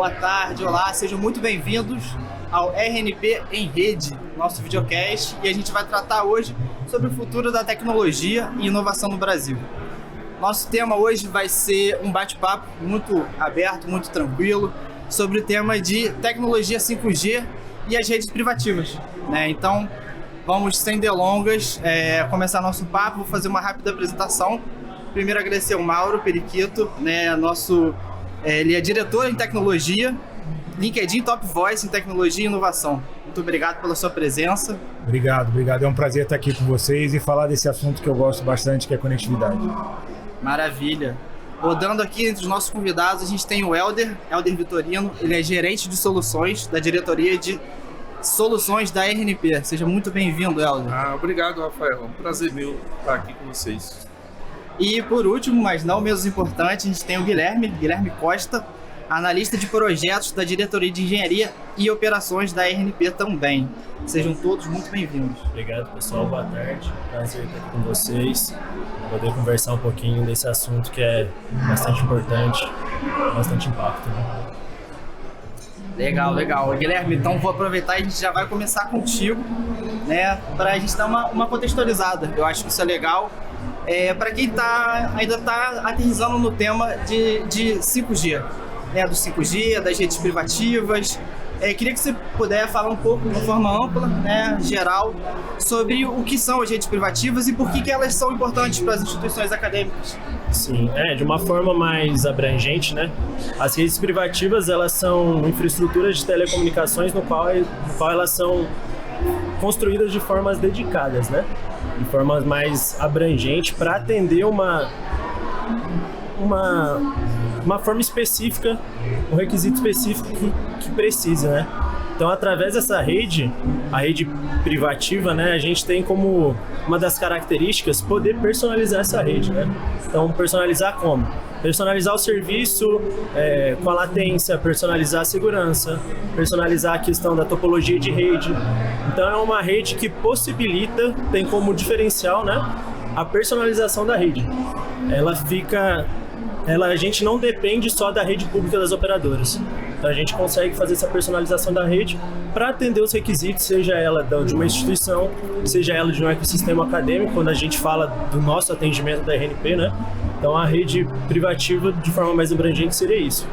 boa tarde, olá, sejam muito bem-vindos ao RNP em Rede, nosso videocast, e a gente vai tratar hoje sobre o futuro da tecnologia e inovação no Brasil. Nosso tema hoje vai ser um bate-papo muito aberto, muito tranquilo, sobre o tema de tecnologia 5G e as redes privativas, né? Então, vamos sem delongas, começar nosso papo. Vou fazer uma rápida apresentação. Primeiro, agradecer ao Mauro Periquito, né? Ele é diretor em tecnologia, LinkedIn Top Voice em tecnologia e inovação. Muito obrigado pela sua presença. Obrigado. É um prazer estar aqui com vocês e falar desse assunto que eu gosto bastante, que é conectividade. Maravilha. Rodando aqui entre os nossos convidados, a gente tem o Helder Vitorino. Ele é gerente de soluções da diretoria de soluções da RNP. Seja muito bem-vindo, Helder. Obrigado, Rafael. É um prazer meu estar aqui com vocês. E por último, mas não menos importante, a gente tem o Guilherme Costa, analista de projetos da diretoria de engenharia e operações da RNP também. Sejam todos muito bem-vindos. Obrigado, pessoal. Boa tarde. Prazer estar aqui com vocês. Poder conversar um pouquinho desse assunto que é bastante importante, bastante impacto, né? Legal. Guilherme, então vou aproveitar e a gente já vai começar contigo, né, para a gente dar uma contextualizada. Eu acho que isso é legal. Para quem ainda está aterrissando no tema de 5G, né, do 5G, das redes privativas. Queria que você pudesse falar um pouco, de uma forma ampla, né, geral, sobre o que são as redes privativas e por que elas são importantes para as instituições acadêmicas. Sim, de uma forma mais abrangente, né? As redes privativas, elas são infraestruturas de telecomunicações no qual elas são construídas de formas dedicadas, né? De formas mais abrangentes para atender uma forma específica, um requisito específico que precisa, né? Então, através dessa rede, a rede privativa, né, a gente tem como uma das características poder personalizar essa rede, né? Então, personalizar como? Personalizar o serviço com a latência, personalizar a segurança, personalizar a questão da topologia de rede. Então, é uma rede que possibilita, tem como diferencial, né, a personalização da rede. A gente não depende só da rede pública das operadoras. Então a gente consegue fazer essa personalização da rede para atender os requisitos, seja ela de uma instituição, seja ela de um ecossistema acadêmico, quando a gente fala do nosso atendimento da RNP, né? Então a rede privativa, de forma mais abrangente, seria isso.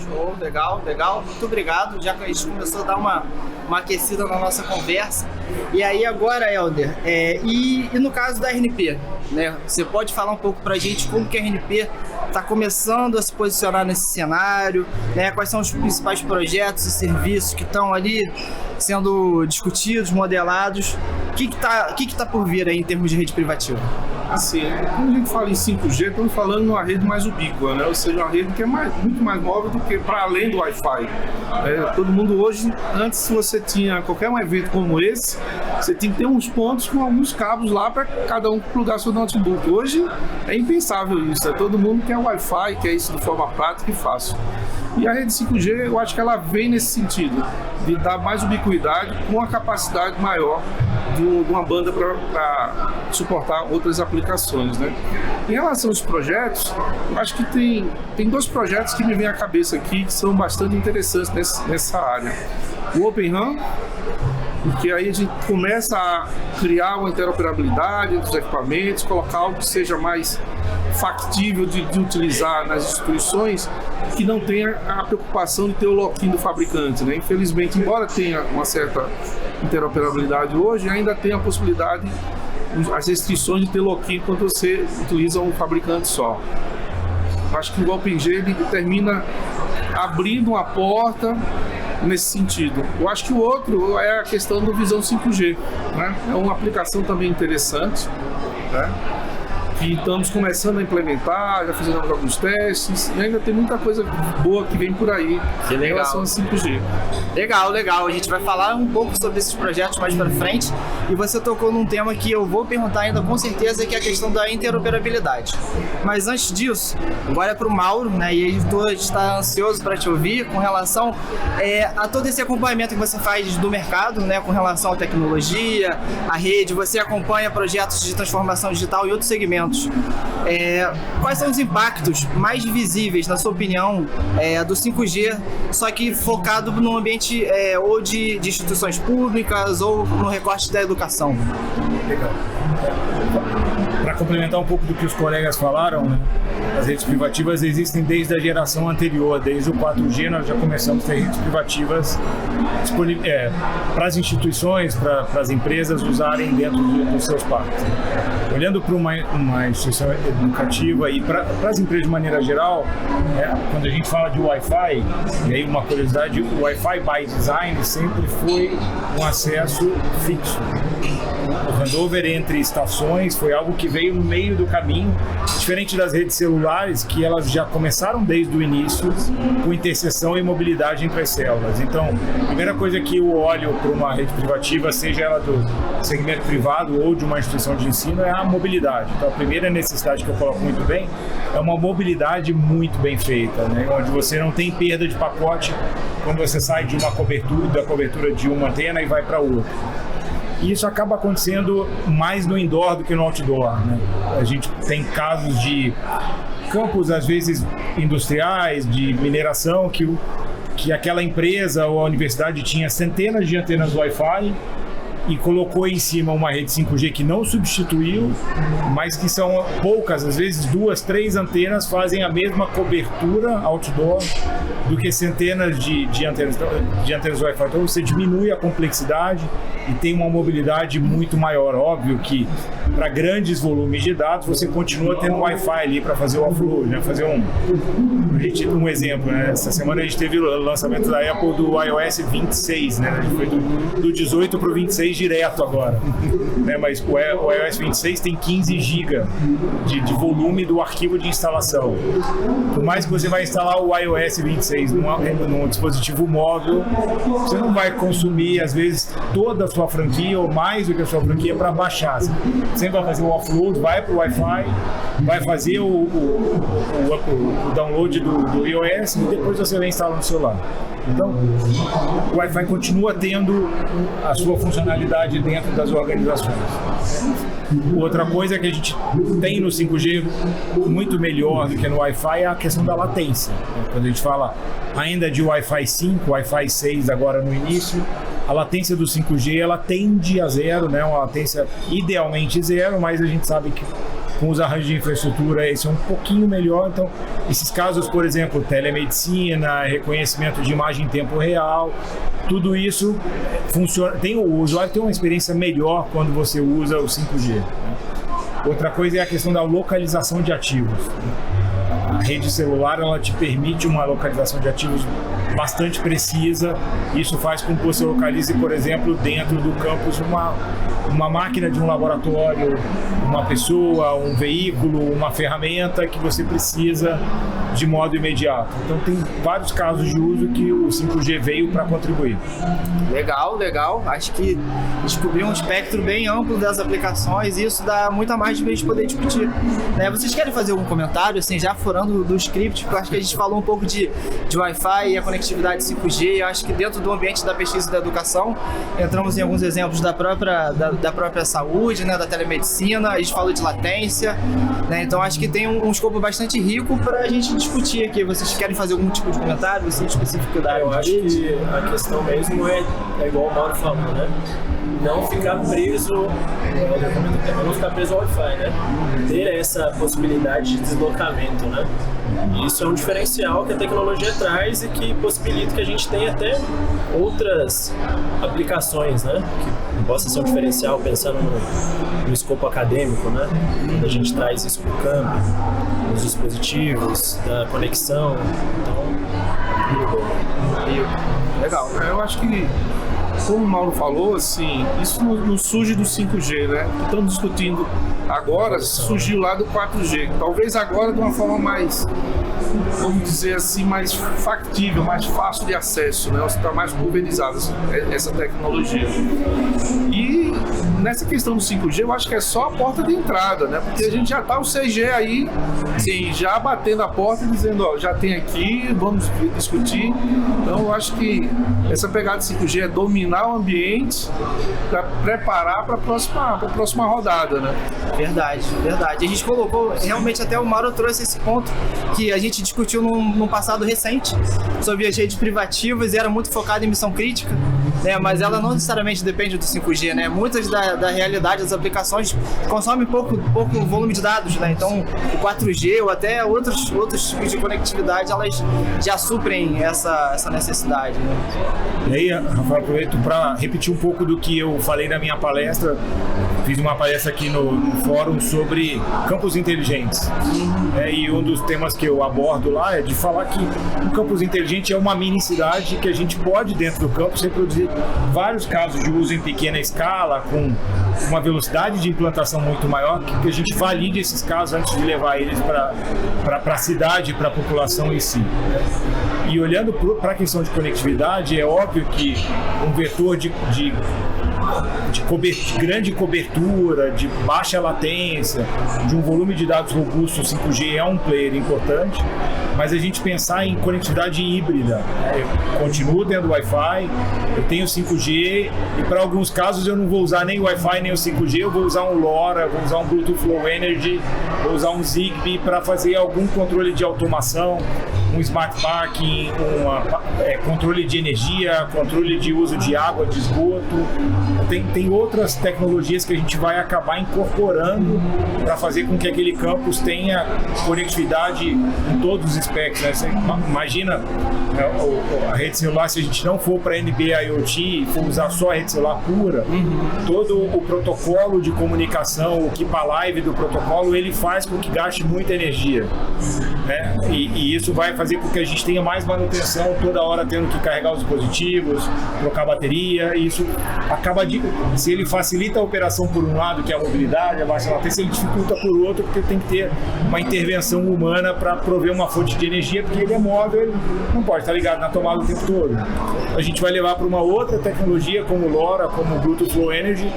Show, legal. Muito obrigado. Já que a gente começou a dar uma aquecida na nossa conversa. E aí agora, Helder, e no caso da RNP, né? Você pode falar um pouco pra gente como que a RNP está começando a se posicionar nesse cenário, né? Quais são os principais projetos e serviços que estão ali sendo discutidos, modelados? O que tá por vir aí em termos de rede privativa? Assim, quando a gente fala em 5G, estamos falando de uma rede mais ubíqua, né? Ou seja, uma rede que é muito mais móvel do que para além do Wi-Fi. Todo mundo hoje, antes se você tinha qualquer um evento como esse, você tinha que ter uns pontos com alguns cabos lá para cada um plugar seu notebook. Hoje é impensável isso, todo mundo quer Wi-Fi, quer isso de forma prática e fácil. E a rede 5G, eu acho que ela vem nesse sentido, de dar mais ubiquidade com a capacidade maior de uma banda para suportar outras aplicações, né? Em relação aos projetos, eu acho que tem dois projetos que me vêm à cabeça aqui que são bastante interessantes nessa área. O Open RAN, porque aí a gente começa a criar uma interoperabilidade entre os equipamentos, colocar algo que seja mais factível de utilizar nas instituições, que não tenha a preocupação de ter o lock-in do fabricante, né? Infelizmente, embora tenha uma certa interoperabilidade hoje, ainda tem a possibilidade, as restrições de ter lock-in quando você utiliza um fabricante só. Acho que o OpenG ele termina abrindo uma porta nesse sentido. Eu acho que o outro é a questão do Visão 5G, né? É uma aplicação também interessante, né? Que estamos começando a implementar, já fizemos alguns testes e ainda tem muita coisa boa que vem por aí em relação a 5G. Legal. A gente vai falar um pouco sobre esses projetos mais para frente e você tocou num tema que eu vou perguntar ainda com certeza, que é a questão da interoperabilidade. Mas antes disso, agora é para o Mauro, né? E ele está ansioso para te ouvir com relação a todo esse acompanhamento que você faz do mercado, né? Com relação à tecnologia, à rede, você acompanha projetos de transformação digital e outros segmentos. equipamentos. Quais são os impactos mais visíveis, na sua opinião, do 5G, só que focado no ambiente ou de instituições públicas ou no recorte da educação? Legal. Para complementar um pouco do que os colegas falaram, né? As redes privativas existem desde a geração anterior, desde o 4G nós já começamos a ter redes privativas para as instituições, para as empresas usarem dentro dos seus parques. Olhando para uma instituição educativa e para as empresas de maneira geral, quando a gente fala de Wi-Fi, e aí uma curiosidade, o Wi-Fi by design sempre foi um acesso fixo. O handover entre estações foi algo que veio no meio do caminho, diferente das redes celulares, que elas já começaram desde o início com interseção e mobilidade entre as células. Então, a primeira coisa que eu olho para uma rede privativa, seja ela do segmento privado ou de uma instituição de ensino, é a mobilidade. Então, a primeira necessidade que eu coloco muito bem é uma mobilidade muito bem feita, né? Onde você não tem perda de pacote quando você sai de uma da cobertura de uma antena e vai para outra. E isso acaba acontecendo mais no indoor do que no outdoor, né? A gente tem casos de campos, às vezes, industriais, de mineração, que aquela empresa ou a universidade tinha centenas de antenas Wi-Fi e colocou em cima uma rede 5G que não substituiu, mas que são poucas, às vezes 2, 3 antenas fazem a mesma cobertura outdoor do que centenas de antenas Wi-Fi. Então você diminui a complexidade e tem uma mobilidade muito maior. Óbvio que para grandes volumes de dados você continua tendo Wi-Fi ali para fazer o offload, né? Fazer um exemplo, né? Essa semana a gente teve o lançamento da Apple do iOS 26, né? A gente foi do 18 para o 26 direto agora, né? Mas o iOS 26 tem 15 GB de volume do arquivo de instalação. Por mais que você vai instalar o iOS 26 num dispositivo móvel, você não vai consumir, às vezes, toda a sua franquia ou mais do que a sua franquia para baixar. Você vai fazer o offload, vai para o Wi-Fi, vai fazer o download do iOS e depois você vai instalar no celular. Então, o Wi-Fi continua tendo a sua funcionalidade dentro das organizações. Outra coisa que a gente tem no 5G muito melhor do que no Wi-Fi é a questão da latência. Quando a gente fala ainda de Wi-Fi 5, Wi-Fi 6 agora no início, a latência do 5G ela tende a zero, né? Uma latência idealmente zero, mas a gente sabe que com os arranjos de infraestrutura esse é um pouquinho melhor. Então, esses casos, por exemplo, telemedicina, reconhecimento de imagem em tempo real, tudo isso funciona. O usuário tem uma experiência melhor quando você usa o 5G. Né? Outra coisa é a questão da localização de ativos. A rede celular ela te permite uma localização de ativos bastante precisa. Isso faz com que você localize, por exemplo, dentro do campus uma máquina de um laboratório, uma pessoa, um veículo, uma ferramenta que você precisa de modo imediato. Então tem vários casos de uso que o 5G veio para contribuir. Legal. Acho que descobri um espectro bem amplo das aplicações e isso dá muito a mais de poder discutir. Vocês querem fazer algum comentário, assim, já furando do script? Porque eu acho que a gente falou um pouco de Wi-Fi e a conectividade 5G. Eu acho que dentro do ambiente da pesquisa e da educação entramos em alguns exemplos da própria saúde, né, da telemedicina. A gente falou de latência, né? Então acho que tem um escopo bastante rico para a gente discutir aqui. Vocês querem fazer algum tipo de comentário assim, específico da área? Eu acho que a questão mesmo é igual o Mauro falou, né? Não ficar preso ao Wi-Fi, né? Ter essa possibilidade de deslocamento, né? E isso é um diferencial que a tecnologia traz e que possibilita que a gente tenha até outras aplicações, né? Que possa ser um diferencial pensando no escopo acadêmico, né? Quando a gente traz isso para o campo, nos dispositivos, da conexão, então... Legal. Eu acho que, como o Mauro falou, assim, isso não surge do 5G, né? Estamos discutindo agora, surgiu lá do 4G. Talvez agora de uma forma mais, vamos dizer assim, mais factível, mais fácil de acesso, né? Está mais pulverizada essa tecnologia. E nessa questão do 5G, eu acho que é só a porta de entrada, né? Porque a gente já está o 6G aí, sim, já batendo a porta e dizendo, ó, já tem aqui, vamos discutir. Então eu acho que essa pegada 5G é dominar dominar o ambiente para preparar para a próxima rodada, né? Verdade. A gente colocou, realmente até o Mauro trouxe esse ponto que a gente discutiu num passado recente sobre as redes privativas e era muito focado em missão crítica, né? Mas ela não necessariamente depende do 5G, né? Muitas da realidade das aplicações consomem pouco volume de dados, né? Então o 4G ou até outros tipos de conectividade, elas já suprem essa necessidade, né? E aí, Rafael, aproveito para repetir um pouco do que eu falei na minha palestra. Fiz uma palestra aqui no fórum sobre campos inteligentes. E um dos temas que eu abordo lá é de falar que um campus inteligente é uma mini cidade que a gente pode, dentro do campus, reproduzir vários casos de uso em pequena escala, com uma velocidade de implantação muito maior, que a gente valide esses casos antes de levar eles para a cidade, para a população em si. E olhando para a questão de conectividade, é óbvio que um vetor de grande cobertura, de baixa latência, de um volume de dados robusto, o 5G é um player importante, mas a gente pensar em conectividade híbrida. Eu continuo tendo Wi-Fi, eu tenho 5G e para alguns casos eu não vou usar nem o Wi-Fi nem o 5G, eu vou usar um LoRa, vou usar um Bluetooth Low Energy, vou usar um Zigbee para fazer algum controle de automação, um Smart Parking, controle de energia, controle de uso de água, de esgoto. Tem outras tecnologias que a gente vai acabar incorporando para fazer com que aquele campus tenha conectividade em todos os espectros, né? Você imagina a rede celular, se a gente não for para NB-IoT e for usar só a rede celular pura, todo o protocolo de comunicação, o keep alive do protocolo, ele faz com que gaste muita energia, né? E isso vai fazer com que a gente tenha mais manutenção, toda hora tendo que carregar os dispositivos, trocar bateria, e isso acaba se ele facilita a operação por um lado, que é a mobilidade, a baixa latência, ele dificulta por outro, porque tem que ter uma intervenção humana para prover uma fonte de energia, porque ele é móvel, ele não pode estar ligado na tomada o tempo todo. A gente vai levar para uma outra tecnologia, como o LoRa, como o Bluetooth Low Energy,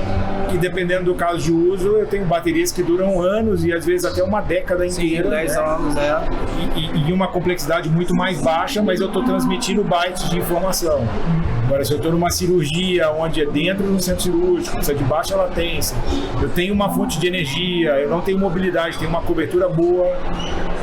que dependendo do caso de uso, eu tenho baterias que duram anos e às vezes até uma década inteira. 10 anos, E uma complexidade muito mais baixa, mas eu estou transmitindo bytes de informação. Agora, se eu estou numa cirurgia onde é dentro do centro cirúrgico, precisa de baixa latência, eu tenho uma fonte de energia, eu não tenho mobilidade, tenho uma cobertura boa,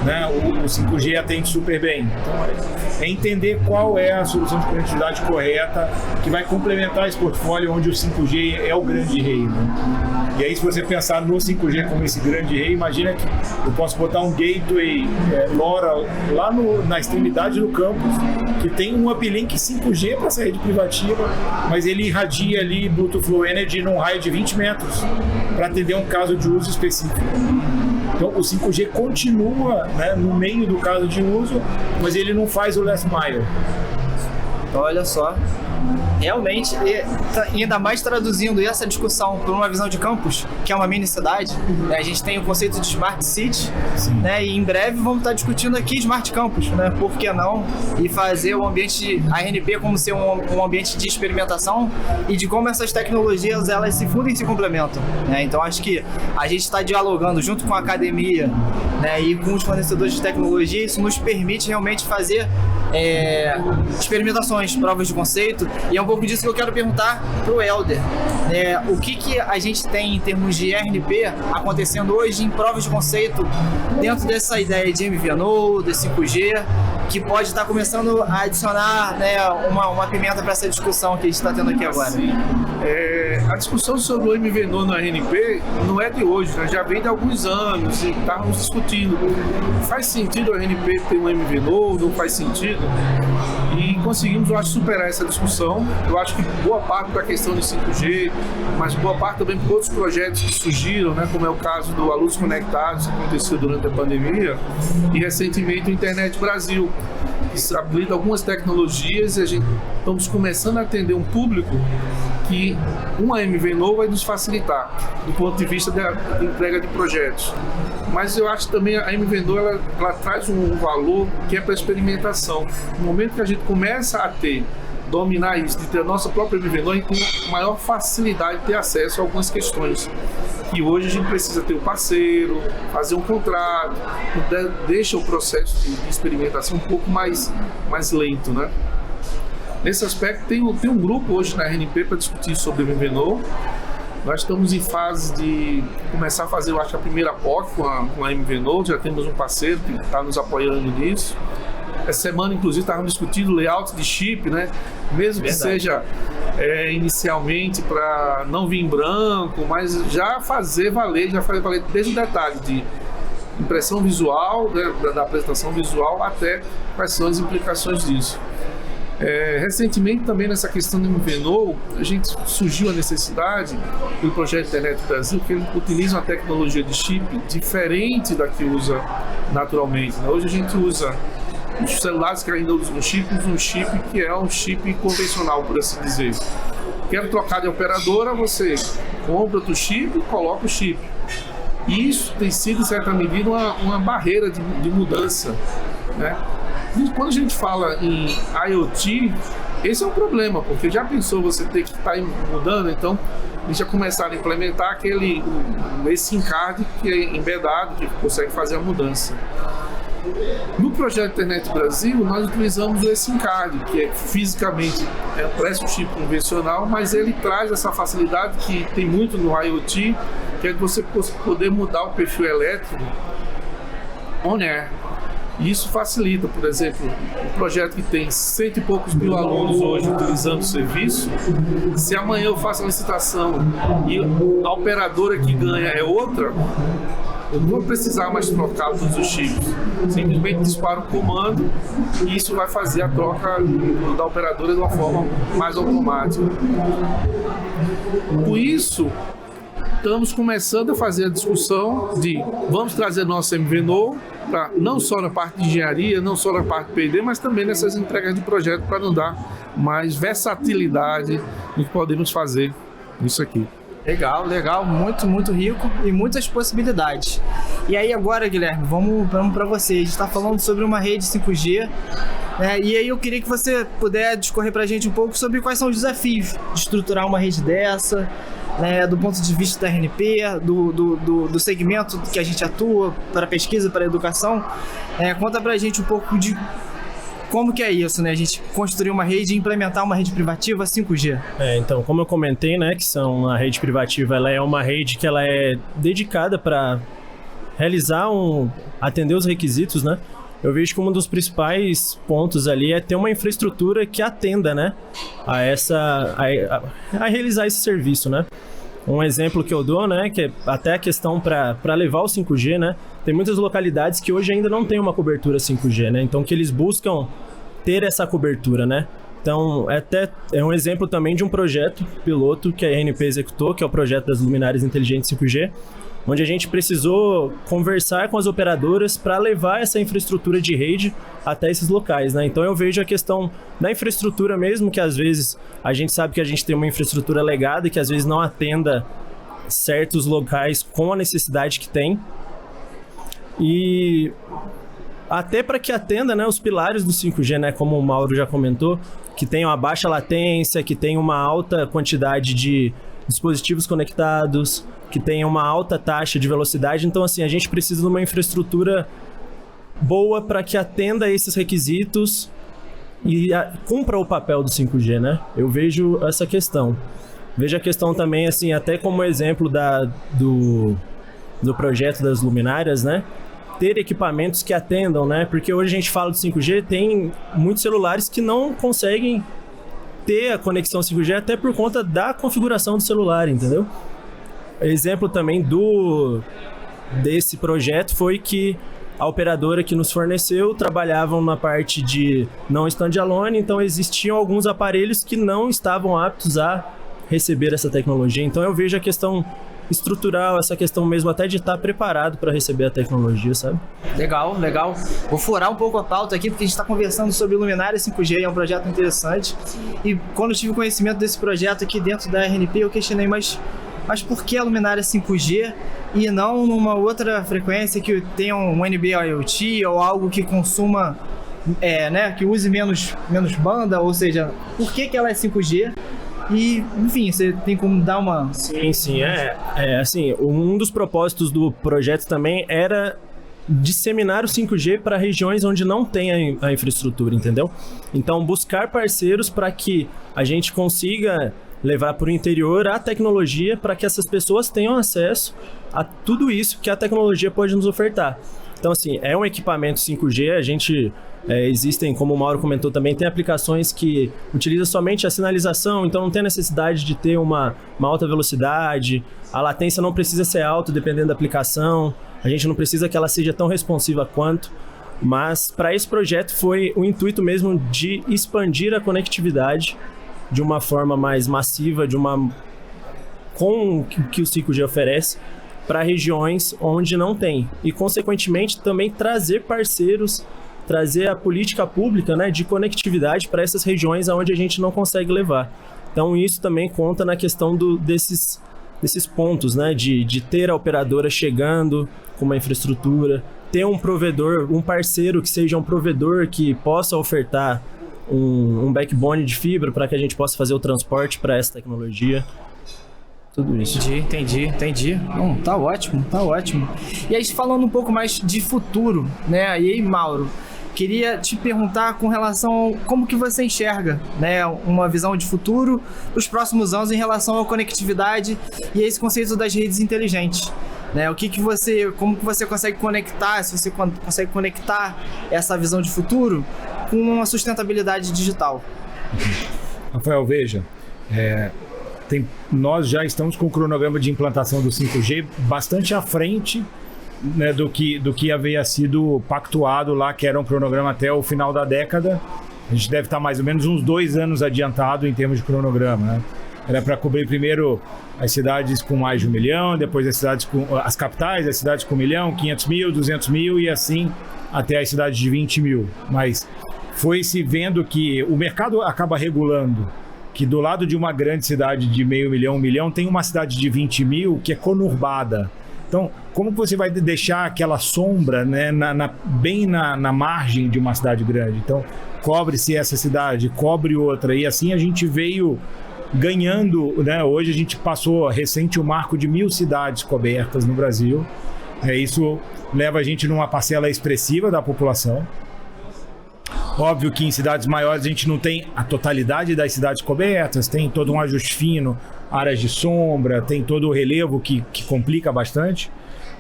né? O 5G atende super bem. Então, é entender qual é a solução de conectividade correta que vai complementar esse portfólio onde o 5G é o grande rei, né? E aí, se você pensar no 5G como esse grande rei, imagina que eu posso botar um gateway LoRa lá na extremidade do campus, que tem um uplink 5G para essa rede privativa, mas ele irradia ali Bluetooth Low Energy num raio de 20 metros para atender um caso de uso específico. Então o 5G continua, né, no meio do caso de uso, mas ele não faz o last mile. Então, olha só, realmente, e ainda mais traduzindo essa discussão por uma visão de campus, que é uma mini cidade, né? A gente tem o conceito de Smart City, né? E em breve vamos estar discutindo aqui Smart Campus, né? Por que não? E fazer o ambiente, a RNP como ser um ambiente de experimentação e de como essas tecnologias elas se fundem e se complementam, né? Então acho que a gente está dialogando junto com a academia, né? E com os fornecedores de tecnologia, isso nos permite realmente fazer experimentações, provas de conceito, e é um pouco disso que eu quero perguntar para o Helder. O que a gente tem em termos de RNP acontecendo hoje em provas de conceito dentro dessa ideia de MVNO, de 5G, que pode estar começando a adicionar, né, uma pimenta para essa discussão que a gente está tendo aqui agora. A discussão sobre o MVNO na RNP não é de hoje, né? Já vem de alguns anos e estávamos discutindo. Faz sentido a RNP ter um MVNO? Não faz sentido? E conseguimos, eu acho, superar essa discussão. Eu acho que boa parte da questão de 5G, mas boa parte também por outros projetos que surgiram, né, como é o caso do Alunos Conectados, que aconteceu durante a pandemia, e recentemente o Internet Brasil, que aplica algumas tecnologias, e a gente estamos começando a atender um público que uma MVNO vai nos facilitar do ponto de vista da entrega de projetos. Mas eu acho também a MVNO ela traz um valor que é para experimentação. No momento que a gente começa a dominar isso, de ter a nossa própria MVNO, a gente tem maior facilidade de ter acesso a algumas questões. E hoje a gente precisa ter um parceiro, fazer um contrato, deixa o processo de experimentação um pouco mais lento, né? Nesse aspecto, tem um grupo hoje na RNP para discutir sobre o MVNO. Nós estamos em fase de começar a fazer, eu acho, a primeira POC com a MVNO. Já temos um parceiro que está nos apoiando nisso. Essa semana, inclusive, estávamos discutindo layout de chip, né? Mesmo que seja inicialmente para não vir em branco, mas já fazer valer desde o detalhe de impressão visual, né, da apresentação visual, até quais são as implicações disso. Recentemente, também nessa questão do MVNO, surgiu a necessidade do projeto Internet Brasil, que ele utiliza uma tecnologia de chip diferente da que usa naturalmente, né? Hoje a gente usa os celulares que ainda usam um chip que é um chip convencional, por assim dizer. Quero trocar de operadora, você compra outro chip e coloca o chip. E isso tem sido, em certa medida, uma barreira de mudança, né? E quando a gente fala em IoT, esse é um problema, porque já pensou você ter que estar mudando, então a gente já começaram a implementar esse SIM card que é embedado, que consegue fazer a mudança. No projeto Internet Brasil, nós utilizamos o SIM card, que é fisicamente parece um chip convencional, mas ele traz essa facilidade que tem muito no IoT, que é de você poder mudar o perfil elétrico on-air. E isso facilita, por exemplo, um projeto que tem 100 e poucos mil alunos hoje utilizando o serviço. Se amanhã eu faço a licitação e a operadora que ganha é outra, eu não vou precisar mais trocar todos os chips. Simplesmente disparo o comando e isso vai fazer a troca da operadora de uma forma mais automática. Com isso, estamos começando a fazer a discussão de vamos trazer nosso MVNO, não só na parte de engenharia, não só na parte de P&D, mas também nessas entregas de projeto para nos dar mais versatilidade no que podemos fazer nisso aqui. Legal, muito rico e muitas possibilidades. E aí agora, Guilherme, vamos para você. A gente está falando sobre uma rede 5G, né? E aí eu queria que você pudesse discorrer para a gente um pouco sobre quais são os desafios de estruturar uma rede dessa, né, do ponto de vista da RNP, do segmento que a gente atua, para pesquisa, para educação. Conta para a gente um pouco de como que é isso, né? A gente construir uma rede e implementar uma rede privativa 5G. Então, como eu comentei, né, que a rede privativa, ela é uma rede que ela é dedicada para atender os requisitos, né? Eu vejo que um dos principais pontos ali é ter uma infraestrutura que atenda, né, a realizar esse serviço, né? Um exemplo que eu dou, né, que é até a questão para levar o 5G, né? Tem muitas localidades que hoje ainda não tem uma cobertura 5G, né? Então que eles buscam ter essa cobertura, né? Então é um exemplo também de um projeto piloto que a RNP executou, que é o projeto das luminárias inteligentes 5G, onde a gente precisou conversar com as operadoras para levar essa infraestrutura de rede até esses locais, né? Então eu vejo a questão da infraestrutura mesmo, que às vezes a gente sabe que a gente tem uma infraestrutura legada e que às vezes não atenda certos locais com a necessidade que tem. E até para que atenda, né, os pilares do 5G, né, como o Mauro já comentou, que tem uma baixa latência, que tem uma alta quantidade de dispositivos conectados, que tenha uma alta taxa de velocidade. Então, assim, a gente precisa de uma infraestrutura boa para que atenda esses requisitos e cumpra o papel do 5G, né? Eu vejo essa questão. Vejo a questão também, assim, até como exemplo do projeto das luminárias, né? Ter equipamentos que atendam, né? Porque hoje a gente fala de 5G, tem muitos celulares que não conseguem ter a conexão 5G até por conta da configuração do celular, entendeu? Exemplo também desse projeto foi que a operadora que nos forneceu trabalhavam na parte de não standalone, então existiam alguns aparelhos que não estavam aptos a receber essa tecnologia. Então eu vejo a questão estrutural, essa questão mesmo até de estar preparado para receber a tecnologia, sabe? Legal. Vou furar um pouco a pauta aqui, porque a gente está conversando sobre luminária 5G, é um projeto interessante. E quando eu tive conhecimento desse projeto aqui dentro da RNP, eu questionei, mas por que a luminária 5G e não numa outra frequência que tenha um NB-IoT ou algo que consuma, né, que use menos banda, ou seja, por que ela é 5G? E, enfim, você tem como dar uma... Sim, assim, um dos propósitos do projeto também era disseminar o 5G para regiões onde não tem a infraestrutura, entendeu? Então, buscar parceiros para que a gente consiga levar para o interior a tecnologia para que essas pessoas tenham acesso a tudo isso que a tecnologia pode nos ofertar. Então, assim, é um equipamento 5G, a gente... existem, como o Mauro comentou também, tem aplicações que utilizam somente a sinalização, então não tem necessidade de ter uma alta velocidade, a latência não precisa ser alta dependendo da aplicação, a gente não precisa que ela seja tão responsiva quanto, mas para esse projeto foi o intuito mesmo de expandir a conectividade de uma forma mais massiva, com o que o 5G oferece, para regiões onde não tem. E, consequentemente, também trazer parceiros, trazer a política pública, né, de conectividade para essas regiões onde a gente não consegue levar. Então, isso também conta na questão desses pontos, né, de ter a operadora chegando com uma infraestrutura, ter um provedor, um parceiro que seja um provedor que possa ofertar um backbone de fibra para que a gente possa fazer o transporte para essa tecnologia. Tudo isso. Entendi. Bom, tá ótimo. E aí, falando um pouco mais de futuro, né? E aí, Mauro, queria te perguntar com relação a como que você enxerga, né, uma visão de futuro para os próximos anos em relação à conectividade e esse conceito das redes inteligentes. Né? Como que você consegue conectar, se você consegue conectar essa visão de futuro com uma sustentabilidade digital? Rafael, veja, nós já estamos com o cronograma de implantação do 5G bastante à frente, né, do que havia sido pactuado lá, que era um cronograma até o final da década. A gente deve estar mais ou menos uns 2 anos adiantado em termos de cronograma, né? Era para cobrir primeiro as cidades com mais de 1 milhão, depois as capitais, as cidades com 1 milhão, 500 mil, 200 mil e assim até as cidades de 20 mil. Mas foi-se vendo que o mercado acaba regulando que do lado de uma grande cidade de meio milhão, 1 milhão, tem uma cidade de 20 mil que é conurbada. Então, como você vai deixar aquela sombra, né, bem na margem de uma cidade grande? Então, cobre-se essa cidade, cobre outra, e assim a gente veio ganhando, né? Hoje a gente passou recente o marco de 1.000 cidades cobertas no Brasil. Isso leva a gente numa parcela expressiva da população. Óbvio que em cidades maiores a gente não tem a totalidade das cidades cobertas, tem todo um ajuste fino, áreas de sombra, tem todo o relevo que complica bastante.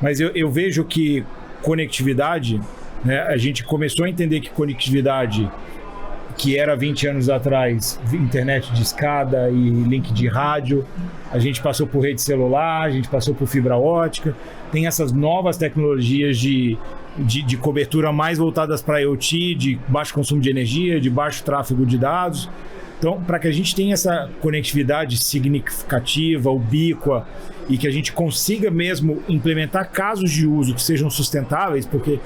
Mas eu vejo que conectividade, né, a gente começou a entender que conectividade, que era 20 anos atrás, internet de escada e link de rádio, a gente passou por rede celular, a gente passou por fibra ótica, tem essas novas tecnologias de cobertura mais voltadas para IoT, de baixo consumo de energia, de baixo tráfego de dados. Então, para que a gente tenha essa conectividade significativa, ubíqua, e que a gente consiga mesmo implementar casos de uso que sejam sustentáveis, porque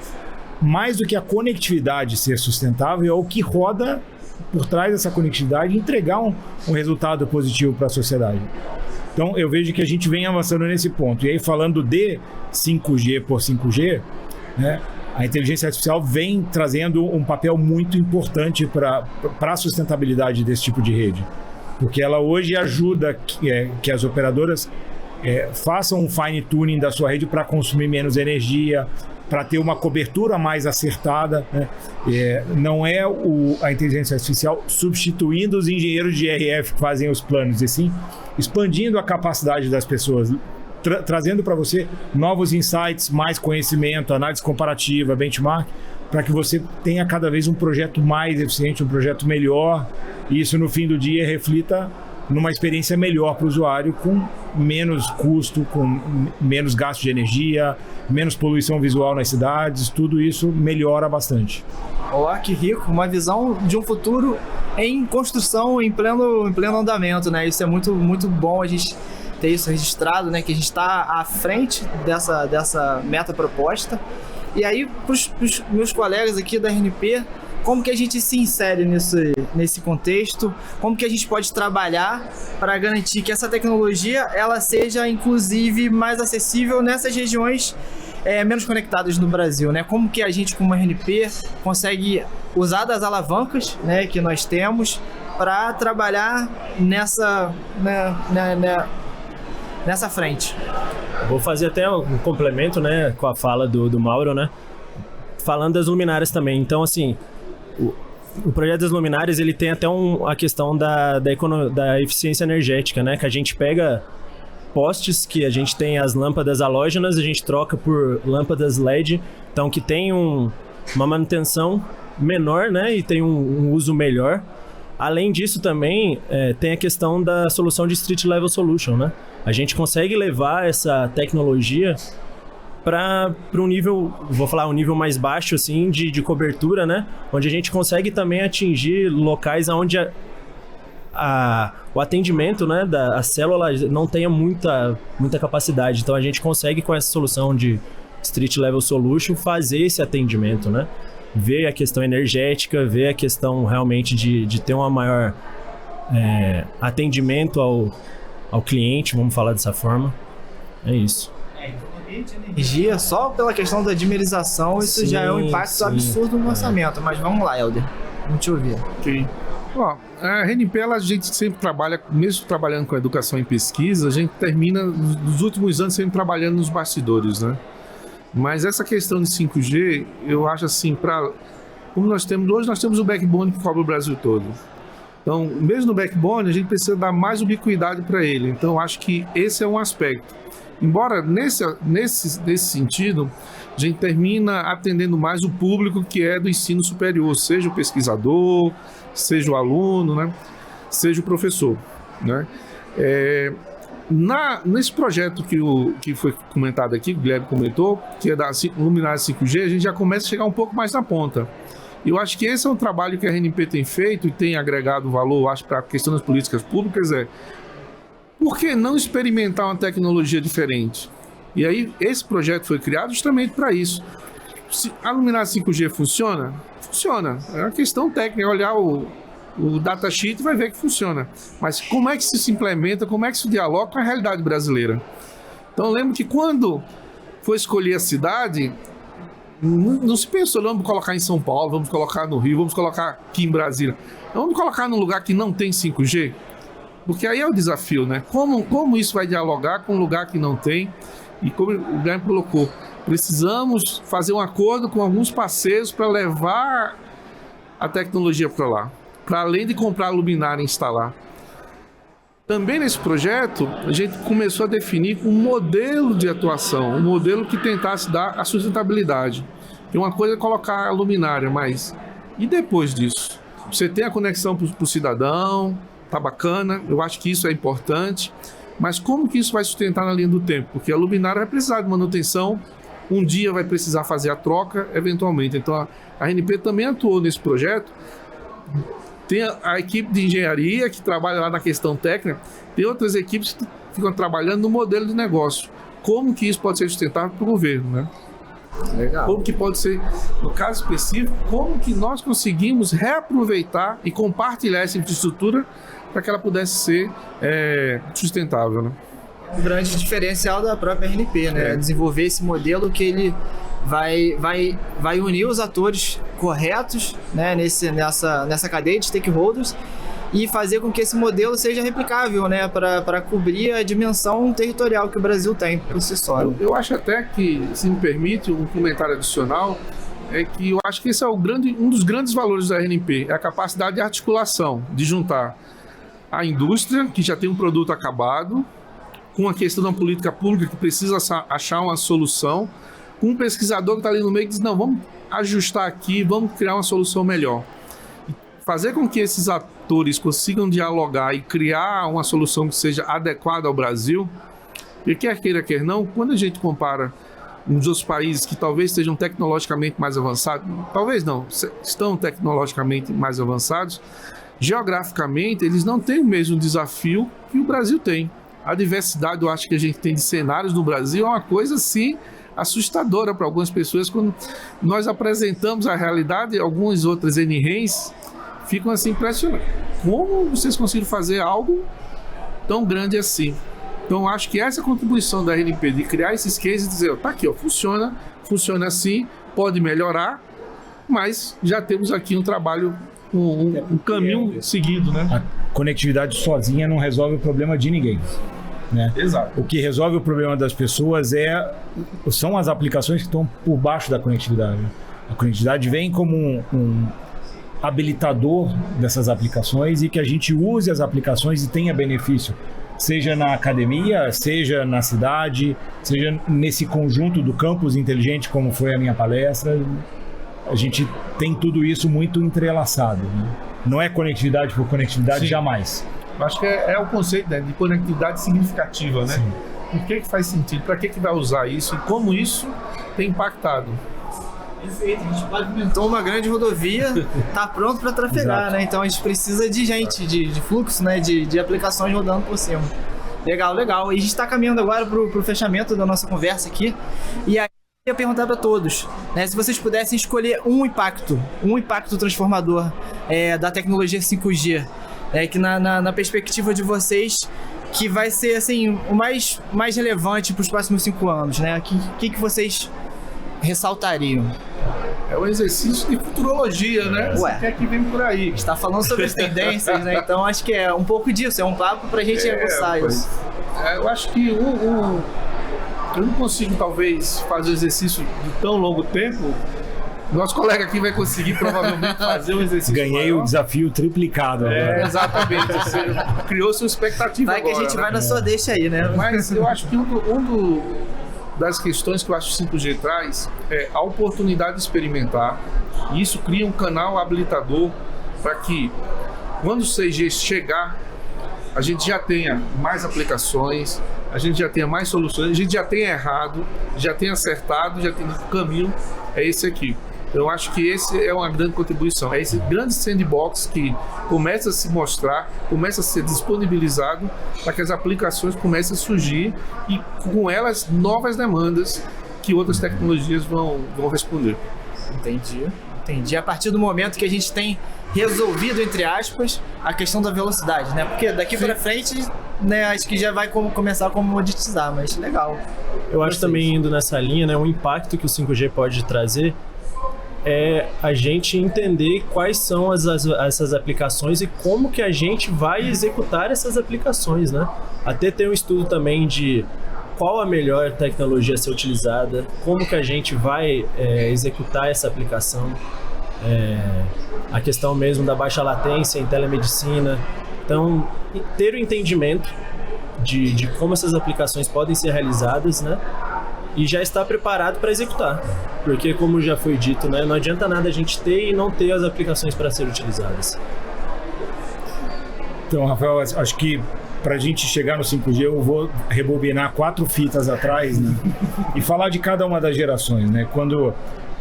mais do que a conectividade ser sustentável, é o que roda por trás dessa conectividade e entregar um resultado positivo para a sociedade. Então, eu vejo que a gente vem avançando nesse ponto. E aí, falando de 5G por 5G, né, a inteligência artificial vem trazendo um papel muito importante para a sustentabilidade desse tipo de rede. Porque ela hoje ajuda que as operadoras façam um fine-tuning da sua rede para consumir menos energia, para ter uma cobertura mais acertada, né? Não é a inteligência artificial substituindo os engenheiros de RF que fazem os planos, e sim expandindo a capacidade das pessoas, trazendo para você novos insights, mais conhecimento, análise comparativa, benchmark, para que você tenha cada vez um projeto mais eficiente, um projeto melhor, e isso no fim do dia reflita numa experiência melhor para o usuário, com menos custo, com menos gasto de energia, menos poluição visual nas cidades, tudo isso melhora bastante. Ó, que rico, uma visão de um futuro em construção, em pleno andamento, né? Isso é muito, muito bom a gente ter isso registrado, né? Que a gente está à frente dessa meta proposta. E aí, para os meus colegas aqui da RNP, como que a gente se insere nesse contexto? Como que a gente pode trabalhar para garantir que essa tecnologia ela seja, inclusive, mais acessível nessas regiões menos conectadas no Brasil, né? Como que a gente, como RNP, consegue usar das alavancas, né, que nós temos para trabalhar nessa frente? Vou fazer até um complemento, né, com a fala do Mauro, né? falando das luminárias também, então assim, o projeto das luminárias, ele tem até a questão da eficiência energética, né? Que a gente pega postes que a gente tem as lâmpadas halógenas, a gente troca por lâmpadas LED, então que tem uma manutenção menor, né? E tem um uso melhor. Além disso também, tem a questão da solução de Street Level Solution, né? A gente consegue levar essa tecnologia para um nível, vou falar um nível mais baixo assim, de cobertura, né? Onde a gente consegue também atingir locais onde o atendimento, né, a célula não tenha muita capacidade. Então a gente consegue, com essa solução de Street Level Solution, fazer esse atendimento, né? Ver a questão energética, ver a questão realmente de ter uma maior atendimento ao cliente, vamos falar dessa forma. É isso. Energia, só pela questão da dimerização, isso já é um impacto absurdo no orçamento. Mas vamos lá, Helder, vamos te ouvir. Ok. Ó, a RNP, a gente sempre trabalha, mesmo trabalhando com educação e pesquisa, a gente termina, nos últimos anos, sempre trabalhando nos bastidores, né? Mas essa questão de 5G, eu acho assim, como hoje nós temos o backbone que cobre o Brasil todo. Então, mesmo no backbone, a gente precisa dar mais ubiquidade para ele. Então, eu acho que esse é um aspecto. Embora nesse sentido, a gente termina atendendo mais o público que é do ensino superior, seja o pesquisador, seja o aluno, né? Seja o professor, né? Nesse projeto que foi comentado aqui, que o Guilherme comentou, que é da luminária 5G, a gente já começa a chegar um pouco mais na ponta. Eu acho que esse é um trabalho que a RNP tem feito e tem agregado valor, acho, para a questão das políticas públicas, por que não experimentar uma tecnologia diferente? E aí, esse projeto foi criado justamente para isso. Se a luminária 5G funciona? Funciona. É uma questão técnica, olhar o datasheet e vai ver que funciona. Mas como é que isso se implementa, como é que isso dialoga com a realidade brasileira? Então, eu lembro que quando foi escolher a cidade, não se pensou, vamos colocar em São Paulo, vamos colocar no Rio, vamos colocar aqui em Brasília. Vamos colocar num lugar que não tem 5G? Porque aí é o desafio, né? Como isso vai dialogar com um lugar que não tem? E como o Guilherme colocou, precisamos fazer um acordo com alguns parceiros para levar a tecnologia para lá, para além de comprar a luminária e instalar. Também nesse projeto, a gente começou a definir um modelo de atuação, um modelo que tentasse dar a sustentabilidade. E uma coisa é colocar a luminária, mas e depois disso? Você tem a conexão para o cidadão, tá bacana, eu acho que isso é importante, mas como que isso vai sustentar na linha do tempo? Porque a luminária vai precisar de manutenção, um dia vai precisar fazer a troca, eventualmente. Então a RNP também atuou nesse projeto. Tem a equipe de engenharia que trabalha lá na questão técnica, tem outras equipes que ficam trabalhando no modelo de negócio. Como que isso pode ser sustentável para o governo, né? Legal. Como que pode ser, no caso específico, como que nós conseguimos reaproveitar e compartilhar essa infraestrutura para que ela pudesse ser sustentável, né? Um grande diferencial da própria RNP, né? Desenvolver esse modelo que ele vai unir os atores corretos, né, nessa cadeia de stakeholders e fazer com que esse modelo seja replicável, né, para cobrir a dimensão territorial que o Brasil tem por si só. Eu acho até que, se me permite, um comentário adicional, é que eu acho que esse é um dos grandes valores da RNP, é a capacidade de articulação, de juntar a indústria, que já tem um produto acabado, com a questão da política pública que precisa achar uma solução, com um pesquisador que está ali no meio e diz, não, vamos ajustar aqui, vamos criar uma solução melhor. E fazer com que esses atores consigam dialogar e criar uma solução que seja adequada ao Brasil, e quer queira, quer não, quando a gente compara uns outros países que talvez estejam tecnologicamente mais avançados, talvez não, estão tecnologicamente mais avançados, geograficamente eles não têm o mesmo desafio que o Brasil tem. A diversidade, eu acho que a gente tem de cenários no Brasil é uma coisa assim assustadora para algumas pessoas. Quando nós apresentamos a realidade, algumas outras NREs ficam assim impressionadas. Como vocês conseguiram fazer algo tão grande assim? Então, acho que essa contribuição da RNP de criar esses cases e dizer, tá aqui, ó, funciona assim, pode melhorar, mas já temos aqui um trabalho, um caminho seguido, né? A conectividade sozinha não resolve o problema de ninguém, né? Exato. O que resolve o problema das pessoas são as aplicações que estão por baixo da conectividade. A conectividade vem como um habilitador dessas aplicações e que a gente use as aplicações e tenha benefício, seja na academia, seja na cidade, seja nesse conjunto do campus inteligente, como foi a minha palestra. A gente tem tudo isso muito entrelaçado, né? Não é conectividade por conectividade, sim, jamais. Eu acho que é o conceito, né, de conectividade significativa, né? Sim. Por que faz sentido? Para que vai usar isso? E como isso tem impactado? Perfeito, a gente pavimentou uma grande rodovia, está pronto para trafegar, né? Então a gente precisa de gente, de fluxo, né? De aplicações rodando por cima. Legal, legal. E a gente está caminhando agora para o fechamento da nossa conversa aqui. E aí eu ia perguntar para todos, né? Se vocês pudessem escolher um impacto transformador da tecnologia 5G, que na perspectiva de vocês, que vai ser assim, o mais relevante para os próximos 5 anos, né? O que vocês ressaltariam? É um exercício de futurologia, né? Ué, o que é que vem por aí? A gente está falando sobre as tendências, né? Então acho que é um pouco disso, é um papo para a gente aguçar isso. Eu acho que eu não consigo, talvez, fazer o exercício de tão longo tempo. Nosso colega aqui vai conseguir, provavelmente, fazer um exercício Ganhei maior. O desafio triplicado. Exatamente. Você criou sua expectativa vai agora. Que a gente vai na sua deixa aí, né? Mas eu acho que das questões que eu acho que o 5G traz é a oportunidade de experimentar. E isso cria um canal habilitador para que, quando o 6G chegar, a gente já tenha mais aplicações, a gente já tenha mais soluções, a gente já tenha errado, já tenha acertado, já tenha o caminho, é esse aqui. Eu acho que esse é uma grande contribuição, é esse grande sandbox que começa a se mostrar, começa a ser disponibilizado para que as aplicações comecem a surgir e com elas novas demandas que outras tecnologias vão responder. Entendi. A partir do momento que a gente tem resolvido, entre aspas, a questão da velocidade, né? Porque daqui para frente, né, acho que já vai começar a comoditizar, mas legal. Eu acho também, indo nessa linha, né, o impacto que o 5G pode trazer é a gente entender quais são essas aplicações e como que a gente vai executar essas aplicações, né? Até tem um estudo também de qual a melhor tecnologia a ser utilizada, como que a gente vai executar essa aplicação, a questão mesmo da baixa latência em telemedicina. Então, ter o entendimento de como essas aplicações podem ser realizadas, né? E já estar preparado para executar. Porque, como já foi dito, né, não adianta nada a gente ter e não ter as aplicações para serem utilizadas. Então, Rafael, acho que para a gente chegar no 5G, eu vou rebobinar 4 fitas atrás, né, e falar de cada uma das gerações, né? Quando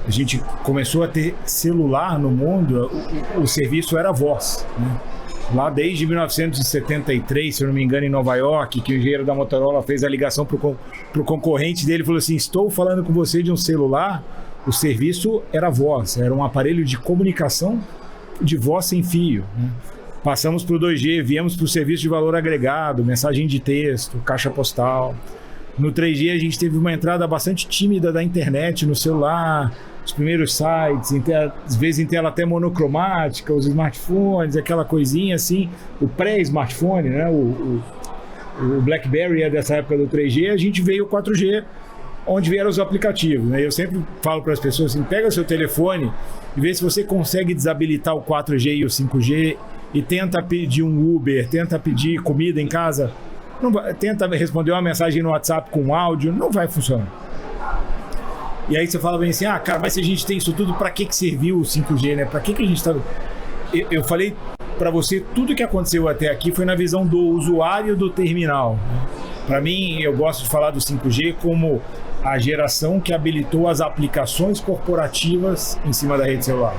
a gente começou a ter celular no mundo, o serviço era voz, né? Lá desde 1973, se eu não me engano, em Nova York, que o engenheiro da Motorola fez a ligação para o concorrente dele e falou assim: estou falando com você de um celular. O serviço era voz, era um aparelho de comunicação de voz sem fio, né? Passamos para o 2G, viemos para o serviço de valor agregado, mensagem de texto, caixa postal. No 3G a gente teve uma entrada bastante tímida da internet no celular, os primeiros sites, às vezes em tela até monocromática, os smartphones, aquela coisinha assim, o pré-smartphone, né? O BlackBerry é dessa época do 3G, a gente veio o 4G, onde vieram os aplicativos, né? Eu sempre falo para as pessoas assim: pega o seu telefone e vê se você consegue desabilitar o 4G e o 5G e tenta pedir um Uber, tenta pedir comida em casa, não vai, tenta responder uma mensagem no WhatsApp com áudio, não vai funcionar. E aí você fala bem assim: ah, cara, mas se a gente tem isso tudo, para que serviu o 5G, né? Para que a gente está... Eu falei para você, tudo que aconteceu até aqui foi na visão do usuário do terminal, né? Para mim, eu gosto de falar do 5G como a geração que habilitou as aplicações corporativas em cima da rede celular.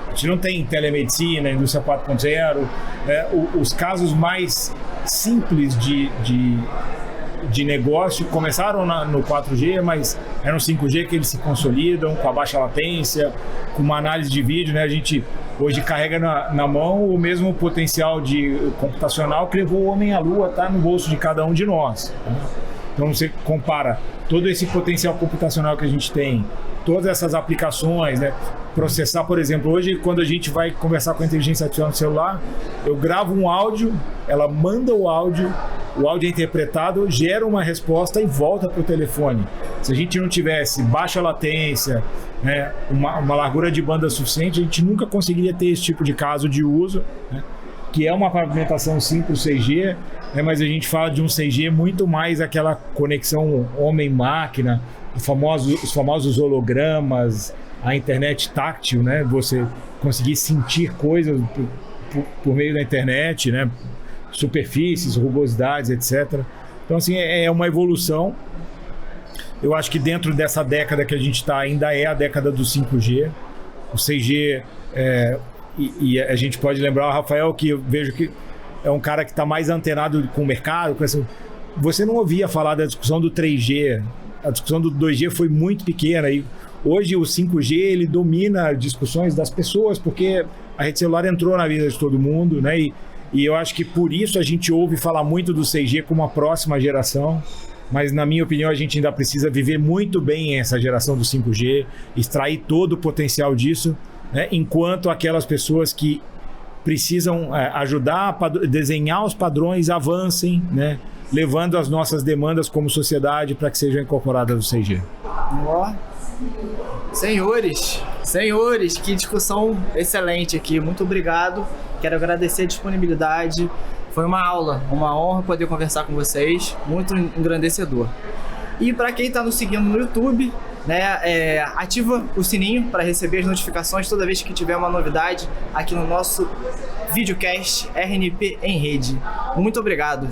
A gente não tem telemedicina, indústria 4.0, né? Os casos mais simples de negócio começaram no 4G, mas é no 5G que eles se consolidam, com a baixa latência, com uma análise de vídeo, né? A gente hoje carrega na mão o mesmo potencial computacional que levou o homem à Lua, tá no bolso de cada um de nós, né? Então você compara todo esse potencial computacional que a gente tem, todas essas aplicações, né? Processar, por exemplo, hoje quando a gente vai conversar com a inteligência artificial no celular, eu gravo um áudio, ela manda o áudio o áudio é interpretado, gera uma resposta e volta para o telefone. Se a gente não tivesse baixa latência, né, uma largura de banda suficiente, a gente nunca conseguiria ter esse tipo de caso de uso, né, que é uma pavimentação sim para o 6G, né, mas a gente fala de um 6G muito mais aquela conexão homem-máquina, os famosos hologramas, a internet táctil, né, você conseguir sentir coisas por meio da internet, né, superfícies, rugosidades, etc. Então, assim, é uma evolução. Eu acho que dentro dessa década que a gente está, ainda é a década do 5G. O 6G, e a gente pode lembrar o Rafael, que eu vejo que é um cara que está mais antenado com o mercado. Você não ouvia falar da discussão do 3G. A discussão do 2G foi muito pequena. E hoje o 5G ele domina discussões das pessoas, porque a rede celular entrou na vida de todo mundo, né? E eu acho que por isso a gente ouve falar muito do 6G como a próxima geração, mas na minha opinião a gente ainda precisa viver muito bem essa geração do 5G, extrair todo o potencial disso, né? Enquanto aquelas pessoas que precisam ajudar a desenhar os padrões avancem, né? Levando as nossas demandas como sociedade para que sejam incorporadas no 6G. Ó, senhores, que discussão excelente aqui. Muito obrigado. Quero agradecer a disponibilidade. Foi uma aula, uma honra poder conversar com vocês. Muito engrandecedor. E para quem está nos seguindo no YouTube, né, ativa o sininho para receber as notificações toda vez que tiver uma novidade aqui no nosso videocast RNP em Rede. Muito obrigado.